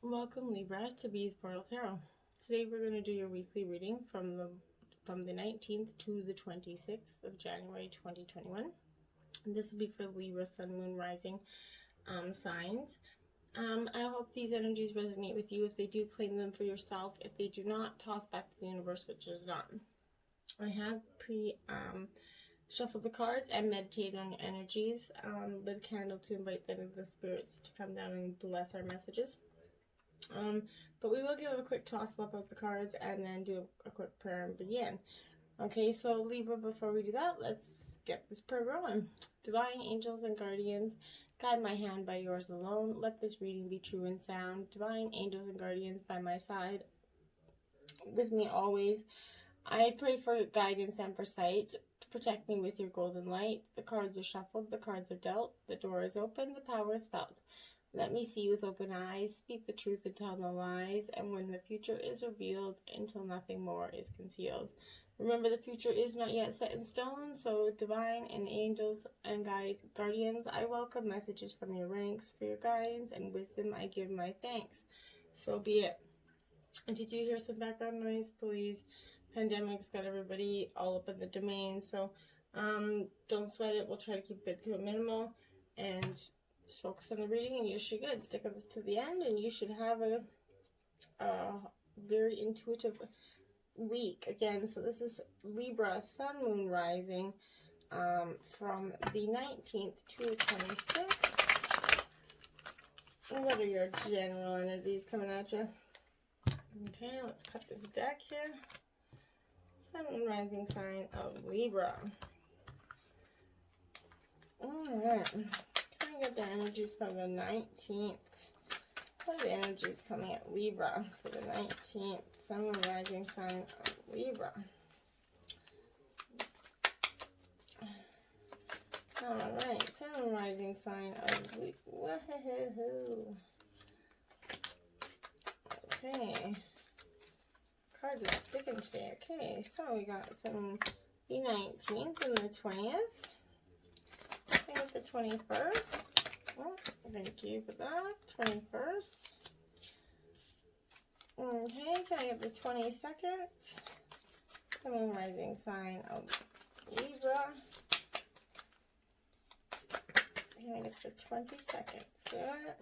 Welcome Libra to Bees Portal Tarot. Today we're going to do your weekly reading from the 19th to the 26th of January 2021. And this will be for Libra, Sun, Moon, Rising signs. I hope these energies resonate with you. If they do, claim them for yourself. If they do not, toss back to the universe, which is not. I have shuffled the cards and meditated on your energies. Lit a candle to invite the spirits to come down and bless our messages. But we will give a quick toss up of the cards and then do a quick prayer and begin. Okay, so Libra, before we do that, let's get this prayer going. Divine angels and guardians, guide my hand by yours alone. Let this reading be true and sound. Divine angels and guardians by my side, with me always. I pray for guidance and for sight. To protect me with your golden light. The cards are shuffled, the cards are dealt, the door is open, the power is felt. Let me see with open eyes, speak the truth and tell no lies, and when the future is revealed, until nothing more is concealed. Remember, the future is not yet set in stone, so divine and angels and guardians, I welcome messages from your ranks. For your guidance and wisdom, I give my thanks. So be it. If you do hear some background noise, please, pandemic's got everybody all up in the domain, so don't sweat it. We'll try to keep it to a minimal, and just focus on the reading, and you should good. Stick with this to the end, and you should have a very intuitive week. Again, so this is Libra, Sun, Moon, Rising, from the 19th to 26th. What are your general energies coming at you? Okay, let's cut this deck here. Sun, Moon, Rising sign of Libra. Alright. Get the energies for the 19th. What are the energies coming at Libra for the 19th? Sun, Moon, Rising sign of Libra. Alright, Sun, Moon, Rising sign of Libra. Okay. Cards are sticking today. Okay, so we got the 19th and the 20th. I got the 21st. Oh, thank you for that. 21st. Okay, can I get the 22nd? Sun, Moon, Rising sign of Libra. Can I get the 22nd? Good.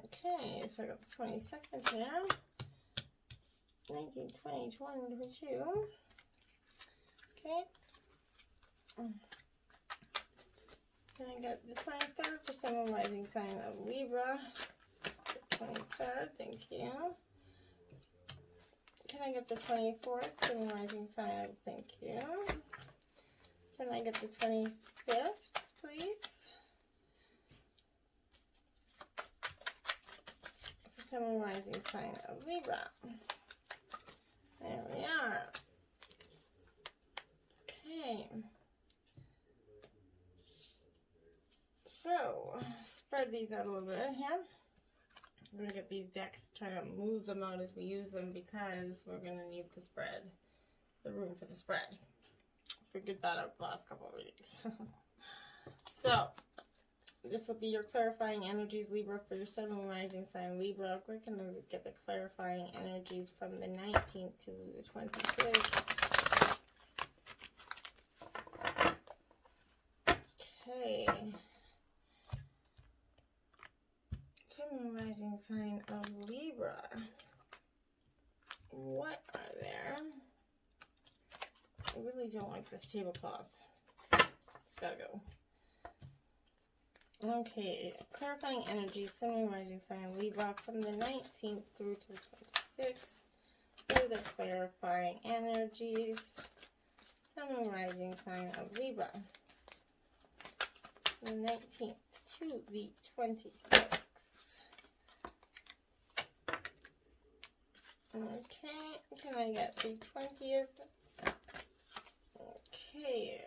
Okay, so I got the 22nd here. 19, 20, 21, 22. Okay. Can I get the 23rd for Sun, Moon, Rising sign of Libra? The 23rd, thank you. Can I get the 24th, Sun, Moon, Rising sign of, thank you. Can I get the 25th, please? For Sun, Moon, Rising sign of Libra. There we are. Okay. So, spread these out a little bit here. We're going to get these decks, try to move them out as we use them, because we're going to need the spread, the room for the spread. Figured that out the last couple of readings. So, this will be your clarifying energies, Libra, for your Sun, Moon, Rising sign, Libra. We're going to get the clarifying energies from the 19th to the 23rd. Okay. Sun, Moon, Rising sign of Libra. What are there? I really don't like this tablecloth. It's gotta go. Okay, clarifying energies, Sun, Moon, Rising sign Libra from the 19th through to the 26th. For the clarifying energies, Sun, Moon, Rising sign of Libra. From the 19th to the 26th. Okay, can I get the 20th? Okay,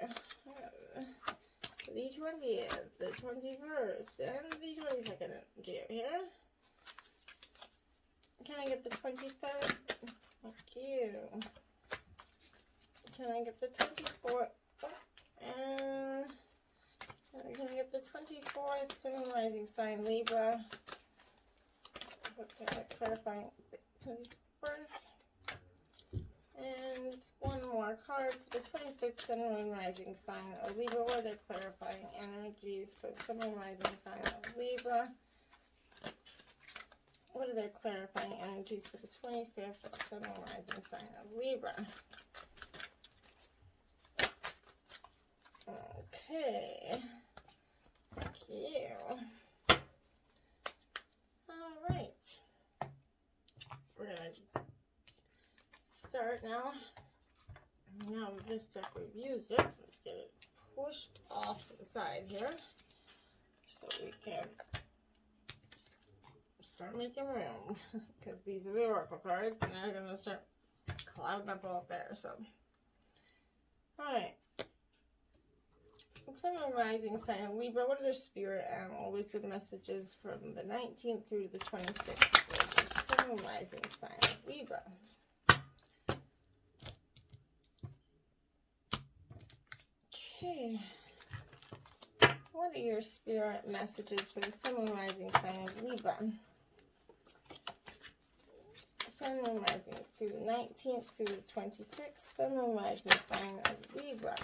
the 20th, the 21st, and the 22nd here. Can I get the 23rd? Thank you. Can I get the 24th? And can I get the 24th? Sun, Moon, Rising sign Libra. Okay, clarifying first. And one more card for the 25th Sun, Moon, Rising sign of Libra. What are their clarifying energies for the Sun, Moon, Rising sign of Libra? What are their clarifying energies for the 25th Sun, Moon, Rising sign of Libra? Okay. Thank you. All right. We're going to start now. Now with this deck, we've used it. Let's get it pushed off to the side here so we can start making room, because these are the oracle cards and they're going to start clouding up out there. So, alright. Sun, Moon, Rising sign of Libra. What are their spirit animal wisdom messages from the 19th through to the 26th? Sun, Moon, Rising sign of Libra. Okay. What are your spirit messages for the Sun, Moon, Rising sign of Libra? Sun, Moon, Rising through the 19th through the 26th. Sun, Moon, Rising sign of Libra.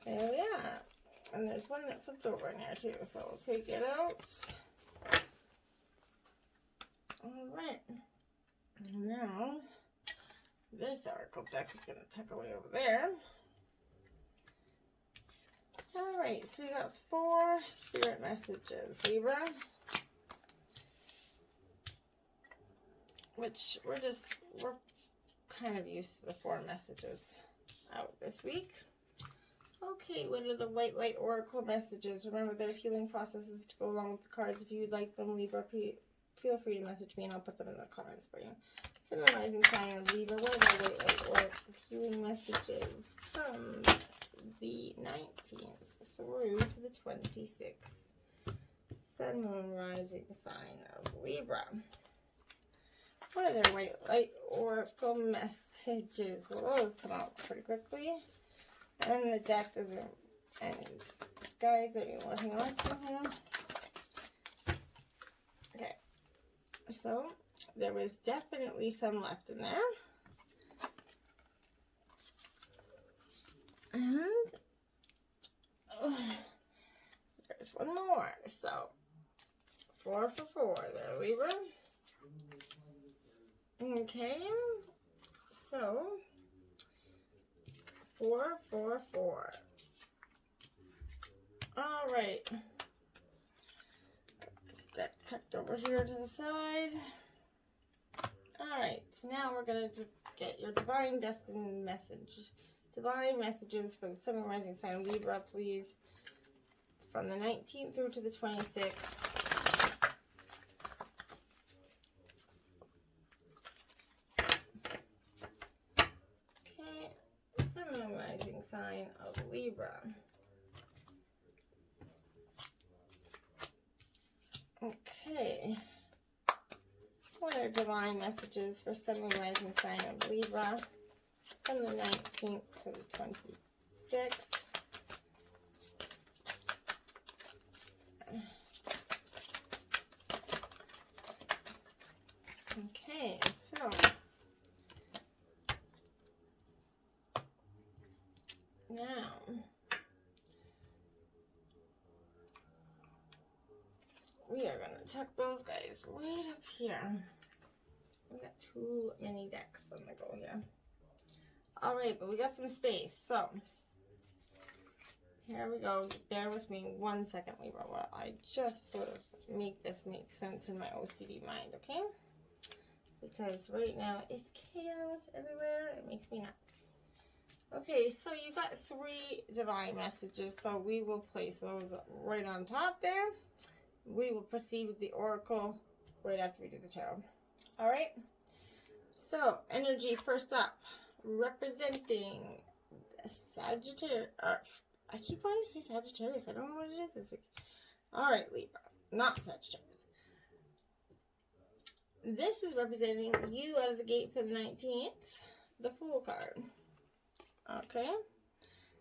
There we are. And there's one that flipped over in there too, so we'll take it out. Alright. Now, this oracle deck is going to tuck away over there. Alright, so you got 4 spirit messages, Libra. Which we're kind of used to the 4 messages out this week. Okay, what are the white light oracle messages? Remember, there's healing processes to go along with the cards. If you would like them, Libra, feel free to message me and I'll put them in the comments for you. Sun, Moon, Rising sign of Libra. What are the white light oracle healing messages from the 19th through to the 26th? Sun, Moon, Rising sign of Libra. What are their white light oracle messages? Well, those come out pretty quickly. And the deck doesn't, and guys, are you looking on to him? Okay, so there was definitely some left in there. And there's one more. So 4 for 4 there, Libra. Okay, so 4, 4, 4. All right. This deck tucked over here to the side. All right, so now we're going to get your divine destiny message. Divine messages for the Sun, Moon, Rising sign of Libra, please. From the 19th through to the 26th. Rising sign of Libra. Okay. What are divine messages for Sun, Moon, Rising sign of Libra from the 19th to the 26th? Okay, so now we are going to tuck those guys right up here. We got too many decks on the go here. Alright, but we got some space. So, here we go. Bear with me 1 second, Libra, while I just sort of make this make sense in my OCD mind, okay? Because right now it's chaos everywhere. It makes me nuts. Okay, so you got 3 divine messages, so we will place those right on top there. We will proceed with the oracle right after we do the tarot. All right? So, energy first up, representing Sagittarius. I keep wanting to say Sagittarius. I don't know what it is this week. All right, Libra, not Sagittarius. This is representing you out of the gate for the 19th, the Fool card. Okay,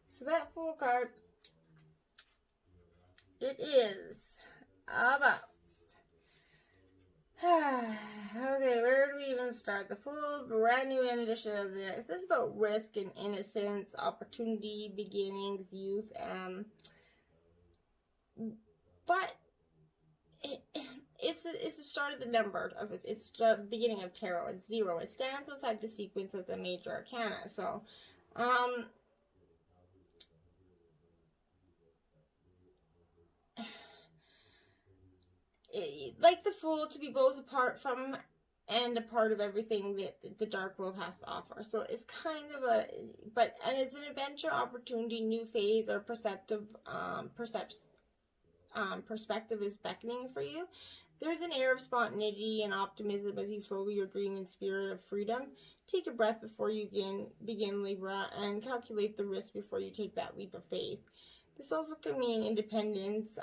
so that Fool card, it is about Okay, where do we even start? The full brand new edition of this. This is about risk and innocence, opportunity, beginnings, youth. But it's the start of the number of it. It's the beginning of tarot. It's 0. It stands outside the sequence of the major arcana. So, like the Fool to be both apart from and a part of everything that the dark world has to offer. So it's kind of and it's an adventure, opportunity, new phase, or perspective is beckoning for you. There's an air of spontaneity and optimism as you follow your dream and spirit of freedom. Take a breath before you begin Libra, and calculate the risk before you take that leap of faith. This also can mean independence,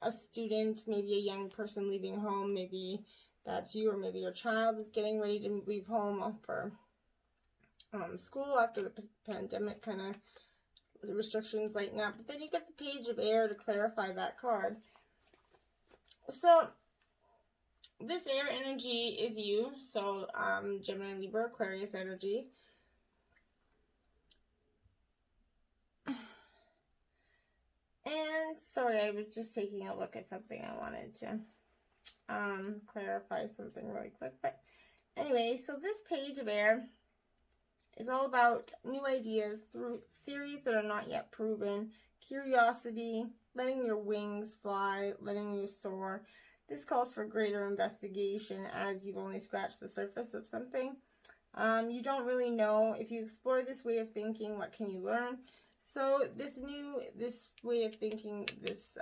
a student, maybe a young person leaving home, maybe that's you, or maybe your child is getting ready to leave home for school after the pandemic kind of restrictions lighten up. But then you get the Page of Air to clarify that card. So this air energy is you, so Gemini, Libra, Aquarius energy. And sorry, I was just taking a look at something. I wanted to clarify something really quick. But anyway, so this Page of Air is all about new ideas through theories that are not yet proven, curiosity, letting your wings fly, letting you soar. This calls for greater investigation as you've only scratched the surface of something. You don't really know. If you explore this way of thinking, what can you learn? So this way of thinking, this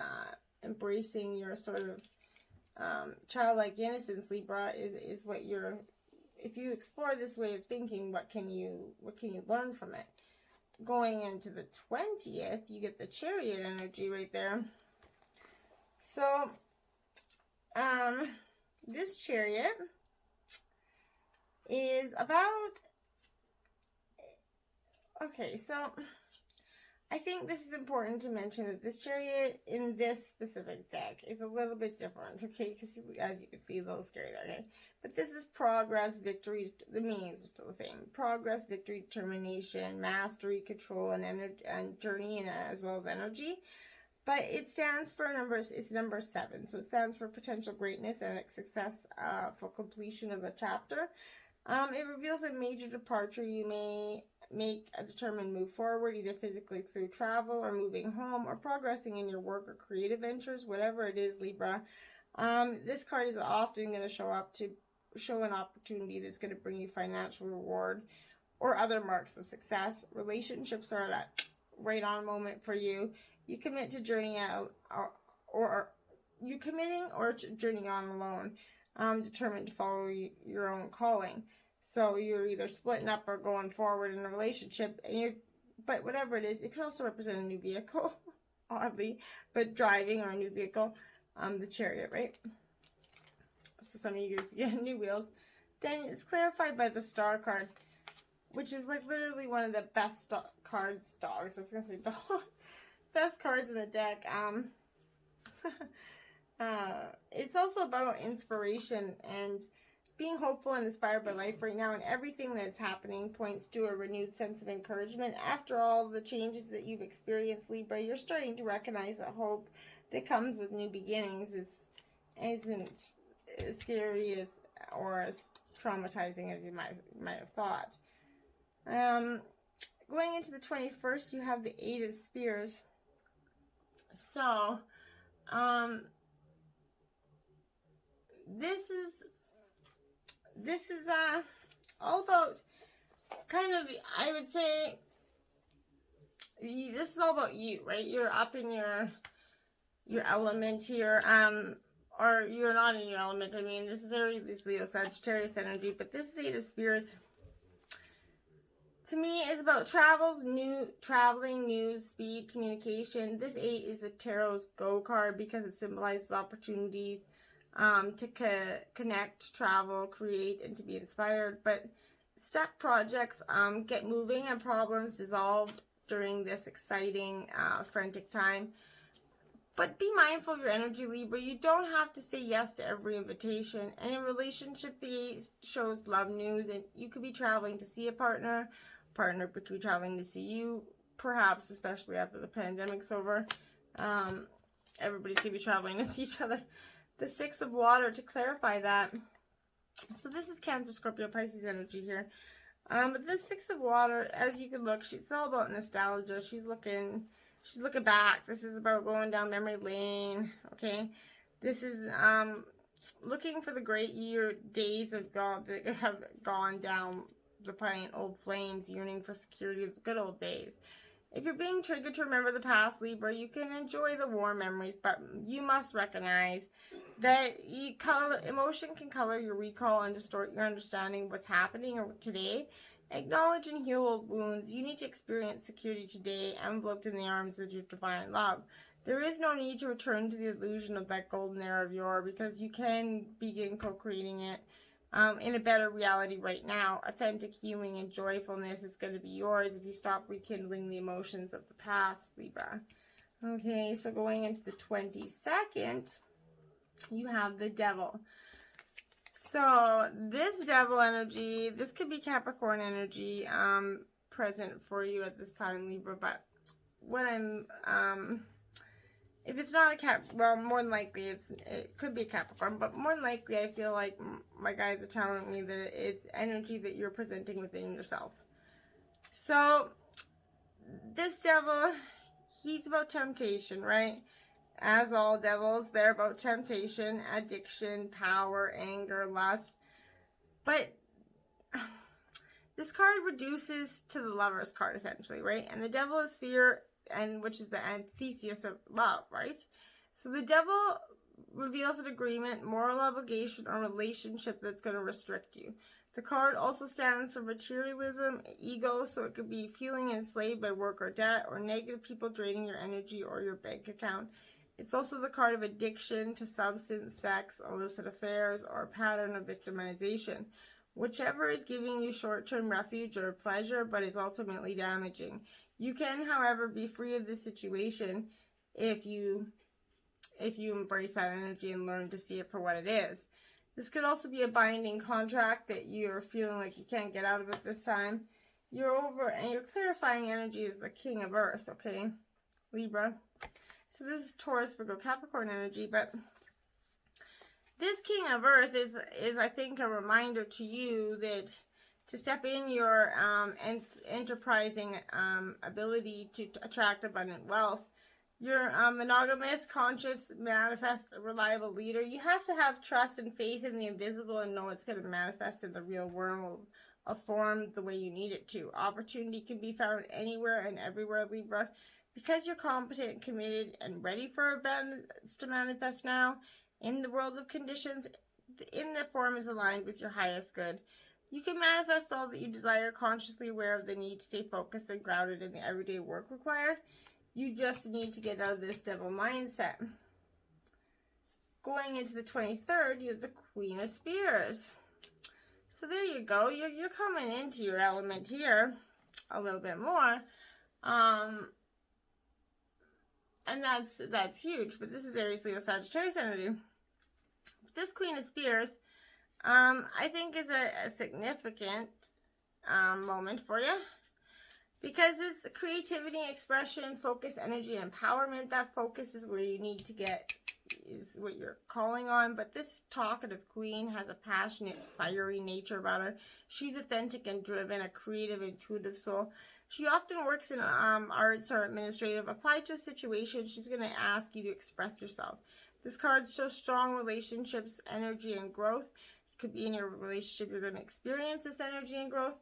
embracing your sort of childlike innocence, Libra, is what you're. If you explore this way of thinking, what can you learn from it? Going into the 20th, you get the Chariot energy right there. So, this Chariot is about. Okay, so I think this is important to mention that this Chariot in this specific deck is a little bit different, okay? Because as you can see, a little scary there, okay? But this is progress, victory. The meanings are still the same. Progress, victory, determination, mastery, control, and journey, and as well as energy. But it stands for numbers. It's number 7, so it stands for potential greatness and success for completion of a chapter. It reveals a major departure. You may make a determined move forward, either physically through travel or moving home or progressing in your work or creative ventures, whatever it is, Libra. This card is often going to show an opportunity that's going to bring you financial reward or other marks of success. Relationships are at a right on moment for you. You commit to journey out, or you committing or journeying on alone, determined to follow your own calling. So you're either splitting up or going forward in a relationship, but whatever it is, it could also represent a new vehicle, oddly, but driving or a new vehicle, the Chariot, right? So some of you get new wheels. Then it's clarified by the Star card, which is like literally one of the best cards, dogs. I was gonna say dog, best cards in the deck. It's also about inspiration and being hopeful and inspired by life right now, and everything that's happening points to a renewed sense of encouragement. After all the changes that you've experienced, Libra, you're starting to recognize that hope that comes with new beginnings isn't as scary as or as traumatizing as you might have thought. Going into the 21st, you have the 8 of Spears. So, this is all about kind of, I would say, this is all about you, right? You're up in your element here, or you're not in your element. I mean, this is already this Leo Sagittarius energy, but this is 8 of Spears. To me, is about traveling, news, speed, communication. This 8 is the Tarot's Go card because it symbolizes opportunities to connect, travel, create, and to be inspired. But stuck projects get moving and problems dissolve during this exciting, frantic time. But be mindful of your energy, Libra. You don't have to say yes to every invitation. And in relationship, the 8 shows love news. And you could be traveling to see a partner. Partner could be traveling to see you. Perhaps, especially after the pandemic's over. Everybody's going to be traveling to see each other. The 6 of water to clarify that. So this is Cancer, Scorpio, Pisces energy here. But this 6 of water, as you can look, it's all about nostalgia. She's looking back. This is about going down memory lane. Okay, this is looking for the great days that have gone down the pine, old flames, yearning for security of the good old days. If you're being triggered to remember the past, Libra, you can enjoy the warm memories, but you must recognize that emotion can color your recall and distort your understanding of what's happening today. Acknowledge and heal old wounds. You need to experience security today, enveloped in the arms of your divine love. There is no need to return to the illusion of that golden era of yore, because you can begin co-creating it in a better reality right now. Authentic healing and joyfulness is going to be yours if you stop rekindling the emotions of the past, Libra. Okay, so going into the 22nd, you have the Devil. So this Devil energy, this could be Capricorn energy present for you at this time, Libra. But what if it's not well, more than likely it could be a Capricorn, but more than likely I feel like my guides are telling me that it's energy that you're presenting within yourself. So this Devil, he's about temptation, right? As all devils, they're about temptation, addiction, power, anger, lust. But this card reduces to the Lover's card, essentially, right? And the Devil is fear, and which is the antithesis of love, right? So the Devil reveals an agreement, moral obligation, or relationship that's going to restrict you. The card also stands for materialism, ego, so it could be feeling enslaved by work or debt, or negative people draining your energy or your bank account. It's also the card of addiction to substance, sex, illicit affairs, or a pattern of victimization. Whichever is giving you short-term refuge or pleasure, but is ultimately damaging. You can, however, be free of this situation if you embrace that energy and learn to see it for what it is. This could also be a binding contract that you're feeling like you can't get out of it this time. You're clarifying energy is the King of Earth, okay, Libra. So this is Taurus, Virgo, Capricorn energy, but this King of Earth is I think, a reminder to you that to step in your enterprising ability to attract abundant wealth. You're a monogamous, conscious, manifest, reliable leader. You have to have trust and faith in the invisible and know it's going to manifest in the real world of form the way you need it to. Opportunity can be found anywhere and everywhere, Libra. Because you're competent, committed, and ready for abundance to manifest now, in the world of conditions, in the form is aligned with your highest good. You can manifest all that you desire, consciously aware of the need to stay focused and grounded in the everyday work required. You just need to get out of this devil mindset. Going into the 23rd, you have the Queen of Spears. So there you go. You're coming into your element here a little bit more. And that's huge, but this is Aries, Leo, Sagittarius energy. This Queen of Spears, I think is a significant moment for you, because it's creativity, expression, focus, energy, and empowerment. That focus is where you need to get, is what you're calling on. But this talkative queen has a passionate, fiery nature about her. She's authentic and driven, a creative, intuitive soul. She often works in arts or administrative. Applied to a situation, she's going to ask you to express yourself. This card shows strong relationships, energy, and growth. It could be in your relationship you're going to experience this energy and growth.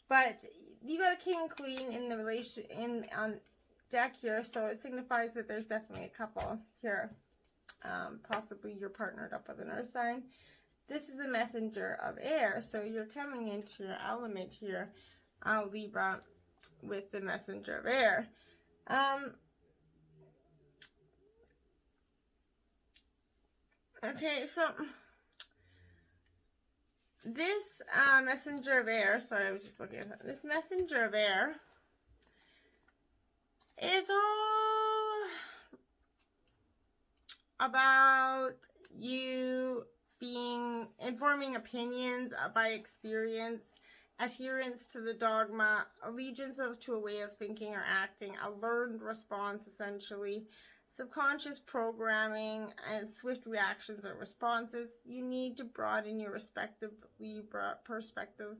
But you got a king and queen in the on deck here, so it signifies that there's definitely a couple here. Possibly you're partnered up with an earth sign. This is the messenger of air, so you're coming into your element here, Libra, with the messenger of air. Okay, so this messenger of air, sorry, I was just looking at that. This messenger of air is all about you informing opinions by experience, adherence to the dogma, allegiance to a way of thinking or acting, a learned response essentially, subconscious programming, and swift reactions or responses. You need to broaden your respective Libra perspective.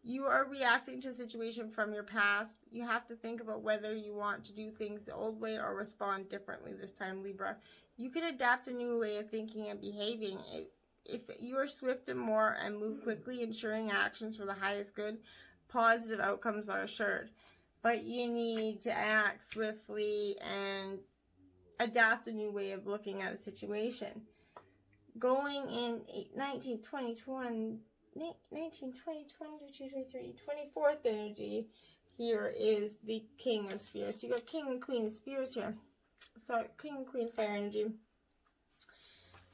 You are reacting to a situation from your past. You have to think about whether you want to do things the old way or respond differently this time, Libra. You can adapt a new way of thinking and behaving. If you are swift and more and move quickly, ensuring actions for the highest good, positive outcomes are assured. But you need to act swiftly and adapt a new way of looking at a situation. Going in 19, 20, 20, 19, 20, 22, 23, 24th energy here is the King of Spears. So you got King and Queen of Spears here. So King and Queen Fire energy.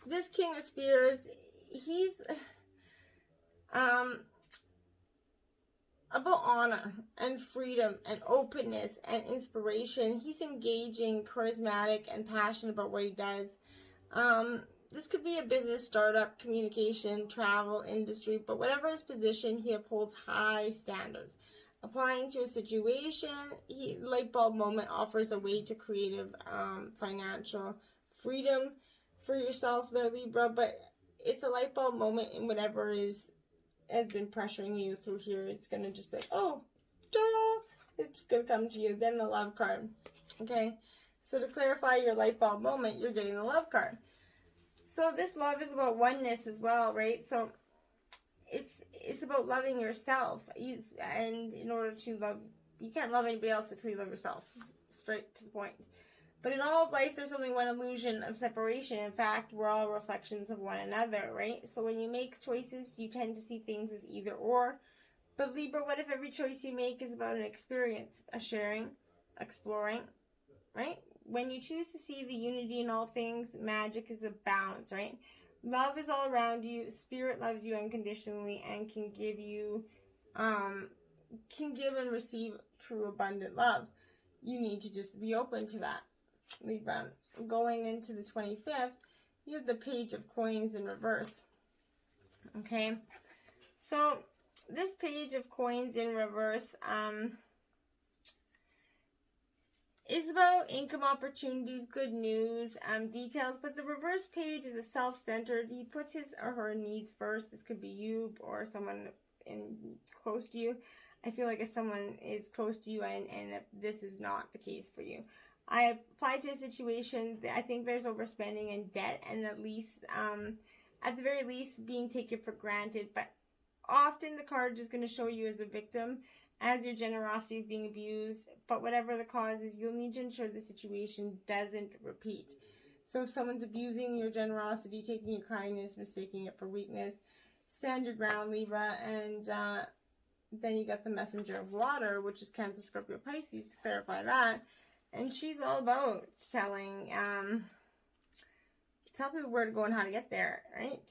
This King of Spears, he's about honor and freedom and openness and inspiration. He's engaging, charismatic, and passionate about what he does. This could be a business, startup, communication, travel, industry, but whatever his position, he upholds high standards. Applying to a situation, light bulb moment offers a way to creative, financial freedom for yourself there, Libra, but it's a light bulb moment in whatever has been pressuring you through here. It's going to just be like, oh, duh, it's going to come to you. Then the love card. Okay, so to clarify your light bulb moment, you're getting the love card. So this love is about oneness as well, right? So it's about loving yourself. And in order to love, you can't love anybody else until you love yourself. Straight to the point. But in all of life, there's only one illusion of separation. In fact, we're all reflections of one another, right? So when you make choices, you tend to see things as either or. But Libra, what if every choice you make is about an experience, a sharing, exploring, right? When you choose to see the unity in all things, magic is a balance, right? Love is all around you. Spirit loves you unconditionally and can give you, can give and receive true abundant love. You need to just be open to that. Libra. Going into the 25th, you have the Page of Coins in reverse. Okay, so this Page of Coins in reverse is about income opportunities, good news, details, but the reverse page is a self-centered. He puts his or her needs first. This could be you or someone close to you. I feel like if someone is close to you and if this is not the case for you. I applied to a situation that I think there's overspending and debt, and at the very least, being taken for granted. But often the card is going to show you as a victim, as your generosity is being abused. But whatever the cause is, you'll need to ensure the situation doesn't repeat. So if someone's abusing your generosity, taking your kindness, mistaking it for weakness, stand your ground, Libra. And then you got the Messenger of Water, which is Cancer, Scorpio, Pisces, to clarify that. And she's all about telling tell people where to go and how to get there, right?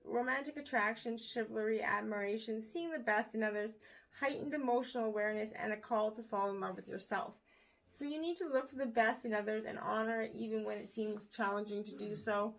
Romantic attraction, chivalry, admiration, seeing the best in others, heightened emotional awareness, and a call to fall in love with yourself. So you need to look for the best in others and honor it even when it seems challenging to do so.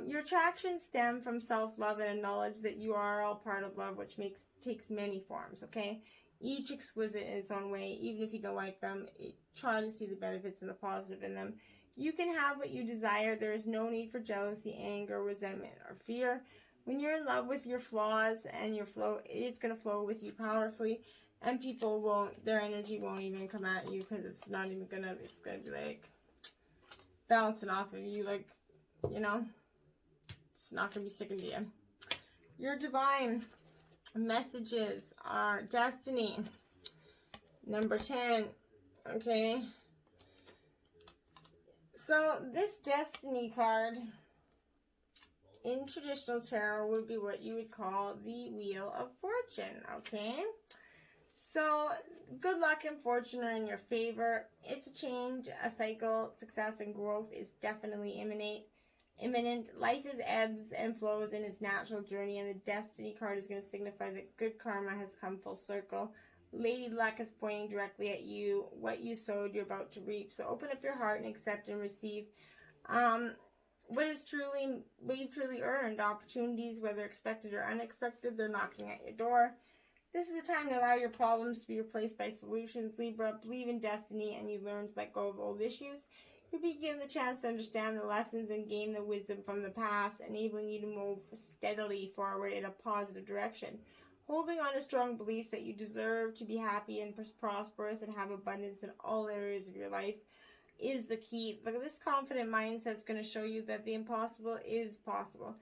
Your attractions stem from self-love and a knowledge that you are all part of love, which takes many forms, okay? Each exquisite in its own way. Even if you don't like them, try to see the benefits and the positive in them. You can have what you desire. There is no need for jealousy, anger, resentment, or fear. When you're in love with your flaws and your flow, it's going to flow with you powerfully. And people won't, their energy won't even come at you because it's not even going to, it's going to be like bouncing off of you. Like, you know, it's not going to be sticking to you. Your divine messages are destiny. Number 10. Okay. So this destiny card in traditional tarot would be what you would call the Wheel of Fortune. Okay. So good luck and fortune are in your favor. It's a change, a cycle. Success and growth is definitely imminent. Life is ebbs and flows in its natural journey, and the destiny card is going to signify that good karma has come full circle. Lady Luck is pointing directly at you. What you sowed, you're about to reap. So open up your heart and accept and receive. what you've truly earned. Opportunities, whether expected or unexpected, they're knocking at your door. This is the time to allow your problems to be replaced by solutions, Libra. Believe in destiny and you learn to let go of old issues. You'll be given the chance to understand the lessons and gain the wisdom from the past, enabling you to move steadily forward in a positive direction. Holding on to strong beliefs that you deserve to be happy and prosperous and have abundance in all areas of your life is the key. Look, this confident mindset is going to show you that the impossible is possible.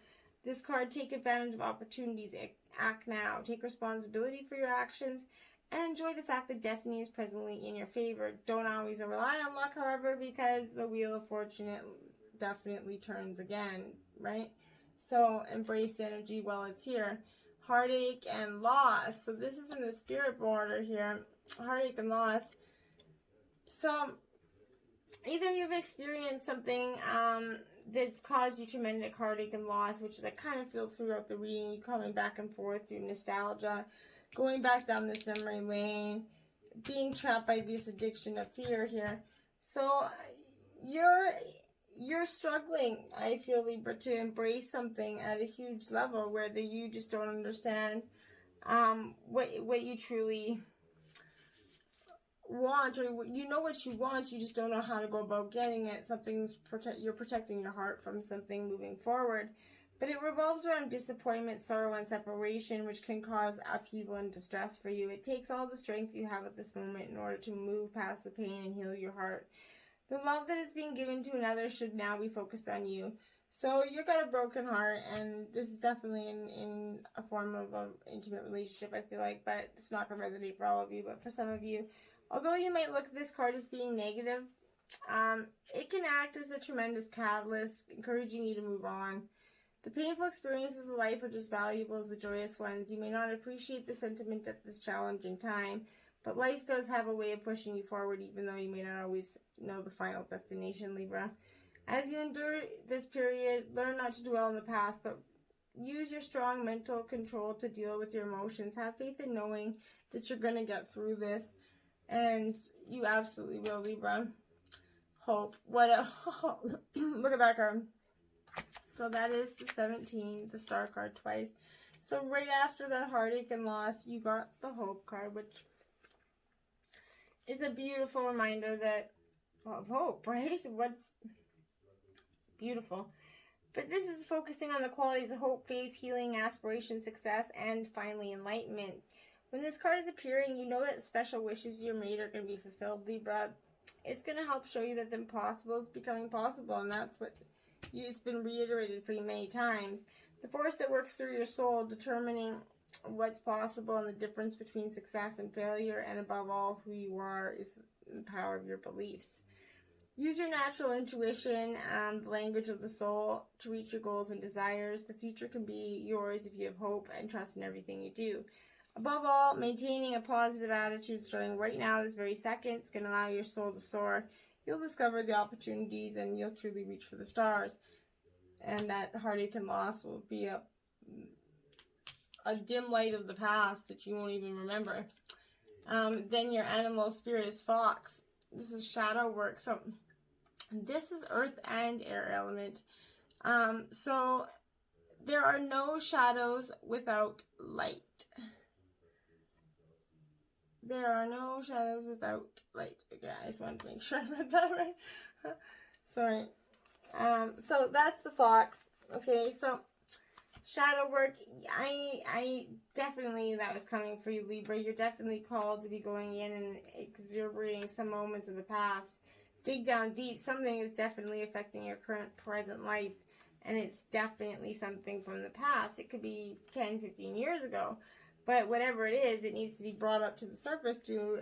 This card, take advantage of opportunities. Act now. Take responsibility for your actions and enjoy the fact that destiny is presently in your favor. Don't always rely on luck, however, because the wheel of fortune definitely turns again, right? So embrace the energy while it's here. Heartache and loss. So this is in the spirit border here. Heartache and loss. So either you've experienced something that's caused you tremendous heartache and loss, which is I kind of feel throughout the reading, you coming back and forth through nostalgia, going back down this memory lane, being trapped by this addiction of fear here. So you're struggling, I feel, Libra, to embrace something at a huge level where you just don't understand what you truly want, or you know what you want, you just don't know how to go about getting it. You're protecting your heart from something moving forward, but it revolves around disappointment, sorrow, and separation, which can cause upheaval and distress for you. It takes all the strength you have at this moment in order to move past the pain and heal your heart. The love that is being given to another should now be focused on you. So you've got a broken heart, and this is definitely in a form of an intimate relationship, I feel like, but it's not going to resonate for all of you. But for some of you, although you might look at this card as being negative, it can act as a tremendous catalyst, encouraging you to move on. The painful experiences of life are just valuable as the joyous ones. You may not appreciate the sentiment at this challenging time, but life does have a way of pushing you forward, even though you may not always know the final destination, Libra. As you endure this period, learn not to dwell on the past, but use your strong mental control to deal with your emotions. Have faith in knowing that you're going to get through this. And you absolutely will, Libra. Hope. Look at that card. So that is the 17, the star card twice. So right after that heartache and loss, you got the hope card, which is a beautiful reminder of hope, right? What's beautiful. But this is focusing on the qualities of hope, faith, healing, aspiration, success, and finally enlightenment. When this card is appearing, you know that special wishes you made are going to be fulfilled, Libra. It's going to help show you that the impossible is becoming possible, and that's what it's been reiterated for you many times. The force that works through your soul, determining what's possible and the difference between success and failure, and above all, who you are, is the power of your beliefs. Use your natural intuition and the language of the soul to reach your goals and desires. The future can be yours if you have hope and trust in everything you do. Above all, maintaining a positive attitude starting right now, this very second, is going to allow your soul to soar. You'll discover the opportunities and you'll truly reach for the stars. And that heartache and loss will be a dim light of the past that you won't even remember. Then your animal spirit is fox. This is shadow work. So this is earth and air element. So there are no shadows without light. There are no shadows without light. Okay, I just wanted to make sure I read that right. Sorry. So that's the fox. Okay, so shadow work. I definitely, that was coming for you, Libra. You're definitely called to be going in and exuberating some moments of the past. Dig down deep. Something is definitely affecting your current present life, and it's definitely something from the past. It could be 10, 15 years ago. But whatever it is, it needs to be brought up to the surface to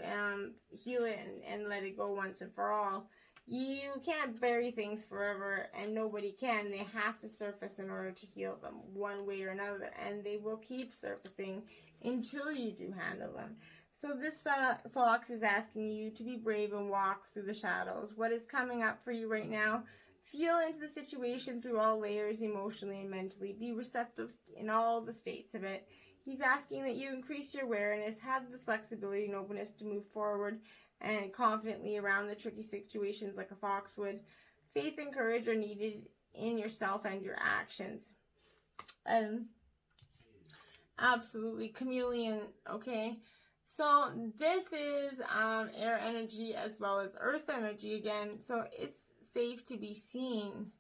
heal it and let it go once and for all. You can't bury things forever, and nobody can. They have to surface in order to heal them one way or another, and they will keep surfacing until you do handle them. So this fox is asking you to be brave and walk through the shadows. What is coming up for you right now? Feel into the situation through all layers, emotionally and mentally. Be receptive in all the states of it. He's asking that you increase your awareness, have the flexibility and openness to move forward and confidently around the tricky situations like a fox would. Faith and courage are needed in yourself and your actions. Absolutely. Chameleon, okay? So this is air energy as well as earth energy again. So it's safe to be seen,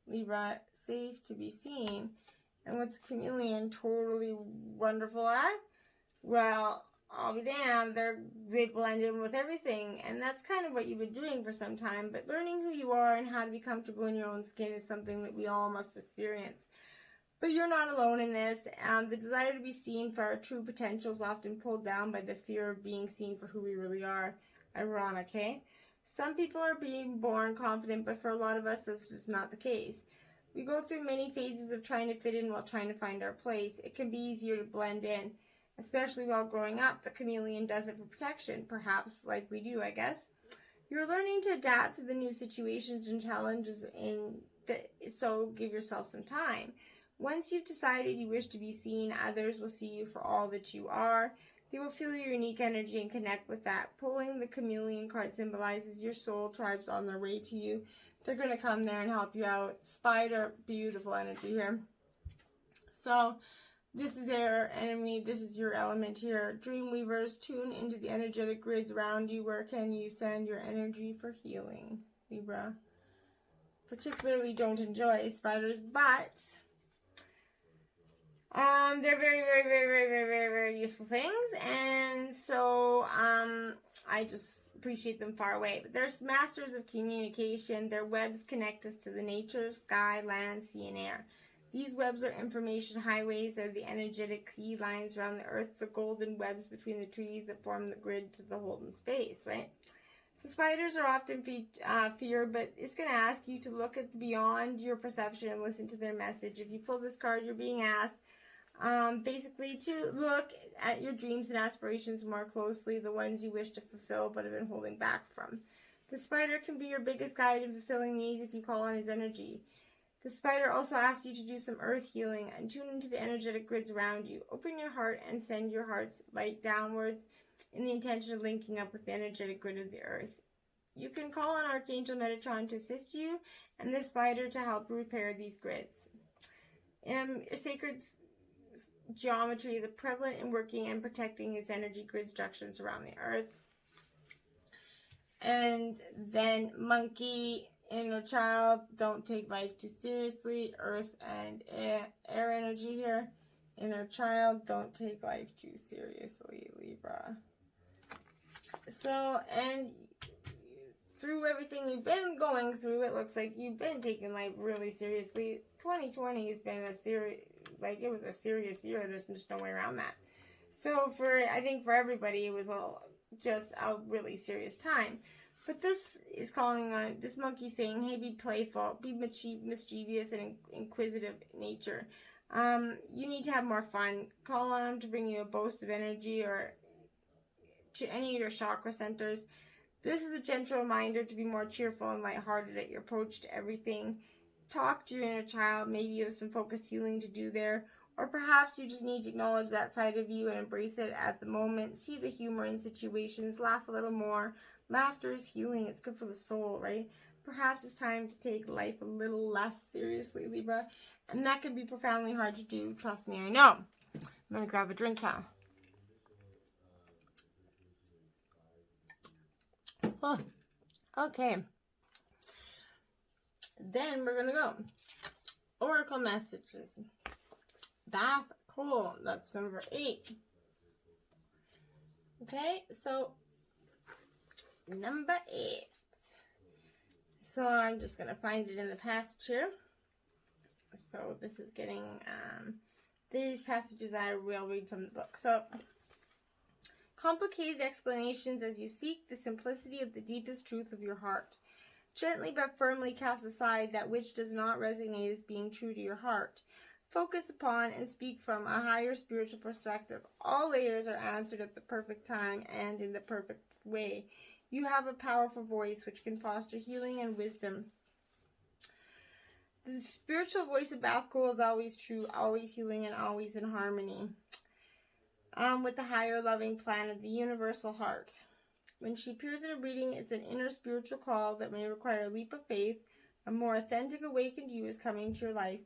Libra, safe to be seen. And what's chameleon totally wonderful at? Well, I'll be damned, they blend in with everything. And that's kind of what you've been doing for some time. But learning who you are and how to be comfortable in your own skin is something that we all must experience. But you're not alone in this. The desire to be seen for our true potential is often pulled down by the fear of being seen for who we really are. Ironic, eh? Some people are being born confident, but for a lot of us, that's just not the case. We go through many phases of trying to fit in while trying to find our place. It can be easier to blend in, especially while growing up. The chameleon does it for protection, perhaps like we do, I guess. You're learning to adapt to the new situations and challenges, so give yourself some time. Once you've decided you wish to be seen, others will see you for all that you are. They will feel your unique energy and connect with that. Pulling the chameleon card symbolizes your soul tribes on their way to you. They're going to come there and help you out. Spider, beautiful energy here. So this is air enemy. This is your element here. Dreamweavers, tune into the energetic grids around you. Where can you send your energy for healing, Libra? Particularly don't enjoy spiders, but they're very, very, very, very, very, very, very useful things, and so I just appreciate them far away. But they're masters of communication. Their webs connect us to the nature, sky, land, sea, and air. These webs are information highways. They're the energetic key lines around the earth, the golden webs between the trees that form the grid to the whole space, right? So spiders are often feared, but it's going to ask you to look at beyond your perception and listen to their message. If you pull this card, you're being asked basically to look at your dreams and aspirations more closely, the ones you wish to fulfill but have been holding back from. The spider can be your biggest guide in fulfilling these if you call on his energy. The spider also asks you to do some earth healing and tune into the energetic grids around you. Open your heart and send your heart's light downwards in the intention of linking up with the energetic grid of the earth. You can call on Archangel Metatron to assist you and the spider to help repair these grids. Sacred geometry is prevalent in working and protecting its energy grid structures around the earth. And then monkey, inner child, don't take life too seriously. Earth and air energy here. Inner child, don't take life too seriously, Libra. So, and through everything you've been going through, it looks like you've been taking life really seriously. 2020 has been it was a serious year. There's just no way around that. So I think for everybody, it was just a really serious time. But this is calling on this monkey saying, hey, be playful, be mischievous and inquisitive nature. You need to have more fun. Call on him to bring you a boost of energy or to any of your chakra centers. This is a gentle reminder to be more cheerful and lighthearted at your approach to everything. Talk to your inner child. Maybe you have some focused healing to do there. Or perhaps you just need to acknowledge that side of you and embrace it at the moment. See the humor in situations. Laugh a little more. Laughter is healing. It's good for the soul, right? Perhaps it's time to take life a little less seriously, Libra. And that can be profoundly hard to do. Trust me, I know. I'm going to grab a drink now. Oh, okay. Then we're going to go. Oracle messages. Bath cool. That's number 8. Okay, so number 8. So I'm just going to find it in the passage here. So this is getting, these passages I will read from the book. So, complicated explanations as you seek the simplicity of the deepest truth of your heart. Gently but firmly cast aside that which does not resonate as being true to your heart. Focus upon and speak from a higher spiritual perspective. All layers are answered at the perfect time and in the perfect way. You have a powerful voice which can foster healing and wisdom. The spiritual voice of Bath Cool is always true, always healing, and always in harmony with the higher loving plan of the universal heart. When she appears in a reading, it's an inner spiritual call that may require a leap of faith, A more authentic, awakened you is coming to your life.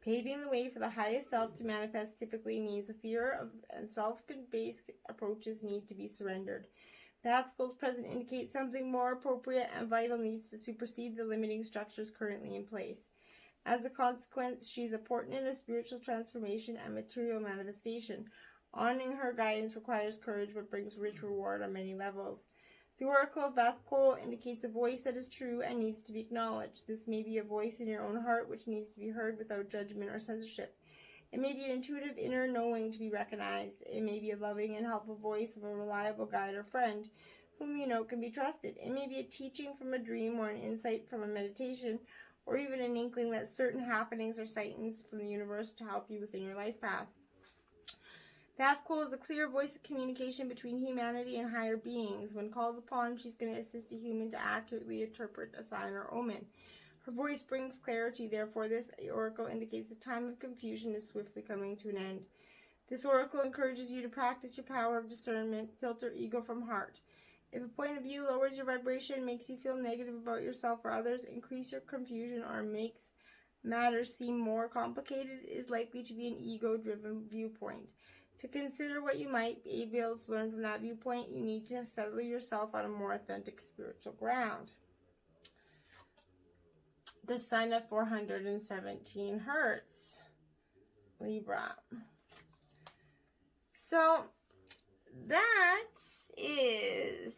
Paving the way for the highest self to manifest typically means the fear of and self-based approaches need to be surrendered. Path goals present indicate something more appropriate and vital needs to supersede the limiting structures currently in place. As a consequence, she is important in a spiritual transformation and material manifestation. Honoring her guidance requires courage but brings rich reward on many levels. The Oracle of Beth Cole indicates a voice that is true and needs to be acknowledged. This may be a voice in your own heart which needs to be heard without judgment or censorship. It may be an intuitive inner knowing to be recognized. It may be a loving and helpful voice of a reliable guide or friend whom you know can be trusted. It may be a teaching from a dream or an insight from a meditation, or even an inkling that certain happenings or sightings from the universe to help you within your life path. Path Cole is a clear voice of communication between humanity and higher beings. When called upon, she's going to assist a human to accurately interpret a sign or omen. Her voice brings clarity, therefore this oracle indicates the time of confusion is swiftly coming to an end. This oracle encourages you to practice your power of discernment, filter ego from heart. If a point of view lowers your vibration, makes you feel negative about yourself or others, increase your confusion, or makes matters seem more complicated, it is likely to be an ego-driven viewpoint. To consider what you might be able to learn from that viewpoint, you need to settle yourself on a more authentic spiritual ground. The Sun at 417 Hertz, Libra. So that is,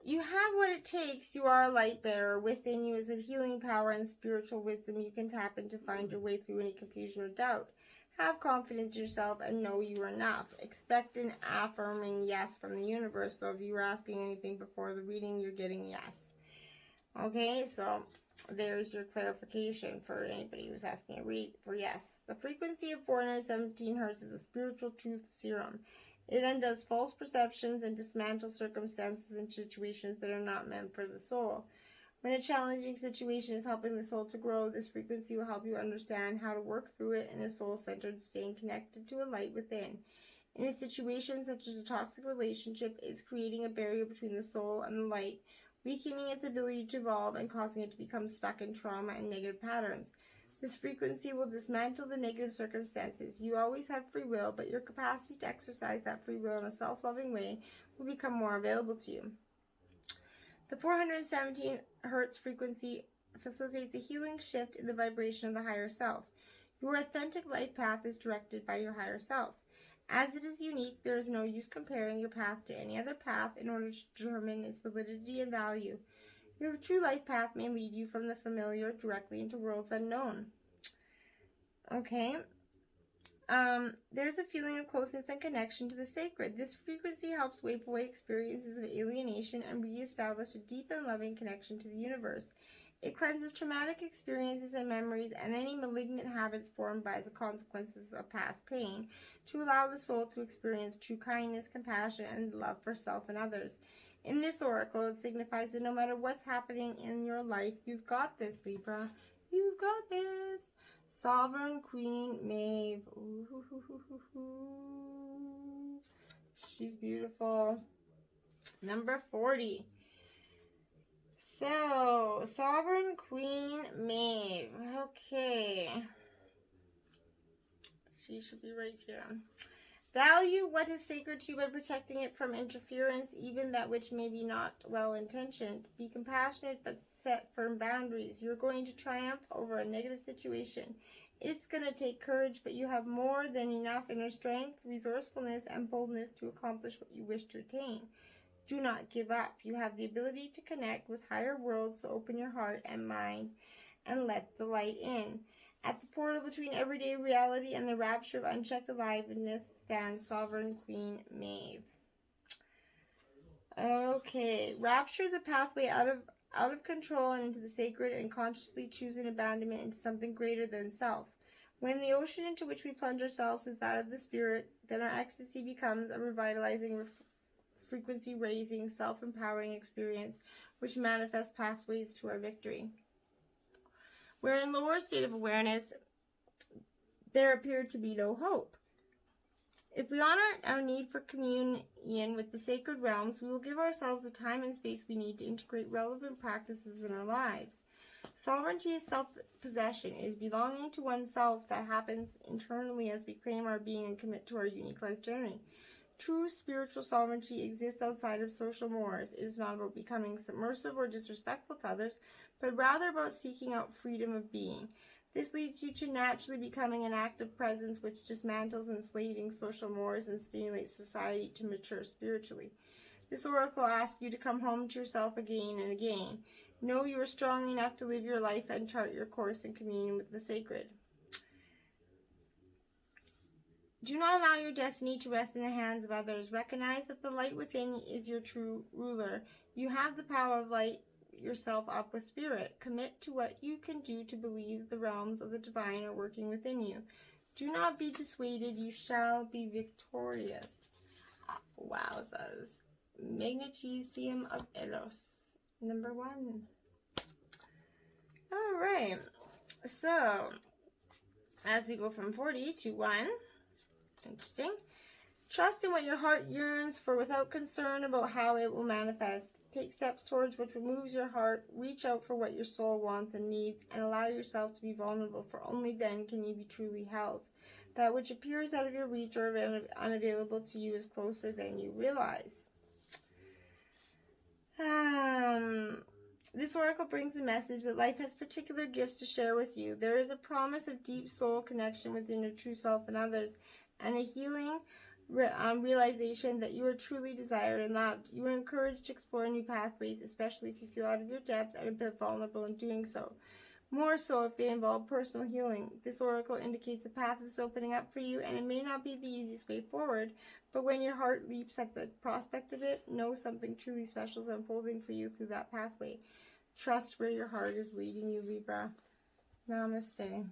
you have what it takes. You are a light bearer. Within you is a healing power and spiritual wisdom you can tap in to find your way through any confusion or doubt. Have confidence in yourself and know you are enough. Expect an affirming yes from the universe. So if you were asking anything before the reading, you're getting yes. Okay, so there's your clarification for anybody who's asking for yes. The frequency of 417 Hertz is a spiritual truth serum. It undoes false perceptions and dismantles circumstances and situations that are not meant for the soul. When a challenging situation is helping the soul to grow, this frequency will help you understand how to work through it in a soul-centered, staying connected to a light within. In a situation such as a toxic relationship, it's creating a barrier between the soul and the light, weakening its ability to evolve and causing it to become stuck in trauma and negative patterns. This frequency will dismantle the negative circumstances. You always have free will, but your capacity to exercise that free will in a self-loving way will become more available to you. The 417 Hertz frequency facilitates a healing shift in the vibration of the higher self. Your authentic life path is directed by your higher self. As it is unique, there is no use comparing your path to any other path in order to determine its validity and value. Your true life path may lead you from the familiar directly into worlds unknown. Okay. There's a feeling of closeness and connection to the sacred. This frequency helps wipe away experiences of alienation and reestablish a deep and loving connection to the universe. It cleanses traumatic experiences and memories and any malignant habits formed by the consequences of past pain to allow the soul to experience true kindness, compassion, and love for self and others. In this oracle, it signifies that no matter what's happening in your life, you've got this, Libra. You've got this. Sovereign Queen Maeve. Ooh. She's beautiful. Number 40. So, Sovereign Queen Maeve. Okay. She should be right here. Value what is sacred to you by protecting it from interference, even that which may be not well-intentioned. Be compassionate, but set firm boundaries. You're going to triumph over a negative situation. It's going to take courage, but you have more than enough inner strength, resourcefulness, and boldness to accomplish what you wish to attain. Do not give up. You have the ability to connect with higher worlds, so open your heart and mind and let the light in. At the portal between everyday reality and the rapture of unchecked aliveness stands Sovereign Queen Maeve. Okay, rapture is a pathway out of control and into the sacred, and consciously choose an abandonment into something greater than self. When the ocean into which we plunge ourselves is that of the spirit, then our ecstasy becomes a revitalizing, frequency-raising, self-empowering experience which manifests pathways to our victory. Where in lower state of awareness, there appeared to be no hope. If we honor our need for communion with the sacred realms, we will give ourselves the time and space we need to integrate relevant practices in our lives. Sovereignty is self-possession. It is belonging to oneself that happens internally as we claim our being and commit to our unique life journey. True spiritual sovereignty exists outside of social mores. It is not about becoming submersive or disrespectful to others, but rather about seeking out freedom of being. This leads you to naturally becoming an active presence which dismantles enslaving social mores and stimulates society to mature spiritually. This oracle asks you to come home to yourself again and again. Know you are strong enough to live your life and chart your course in communion with the sacred. Do not allow your destiny to rest in the hands of others. Recognize that the light within is your true ruler. You have the power of light yourself up with spirit. Commit to what you can do to believe the realms of the divine are working within you. Do not be dissuaded. You shall be victorious. Wowzers. Magnesium of Eros. Number 1. All right. So, as we go from 40 to 1. Interesting. Trust in what your heart yearns for without concern about how it will manifest. Take steps towards what removes your heart. Reach out for what your soul wants and needs, and allow yourself to be vulnerable, for only then can you be truly held. That which appears out of your reach or unavailable to you is closer than you realize. This oracle brings the message that life has particular gifts to share with you. There is a promise of deep soul connection within your true self and others, and a healing realization that you are truly desired and loved. You are encouraged to explore new pathways, especially if you feel out of your depth and a bit vulnerable in doing so. More so if they involve personal healing. This oracle indicates a path is opening up for you, and it may not be the easiest way forward, but when your heart leaps at the prospect of it, know something truly special is unfolding for you through that pathway. Trust where your heart is leading you, Libra. Namaste.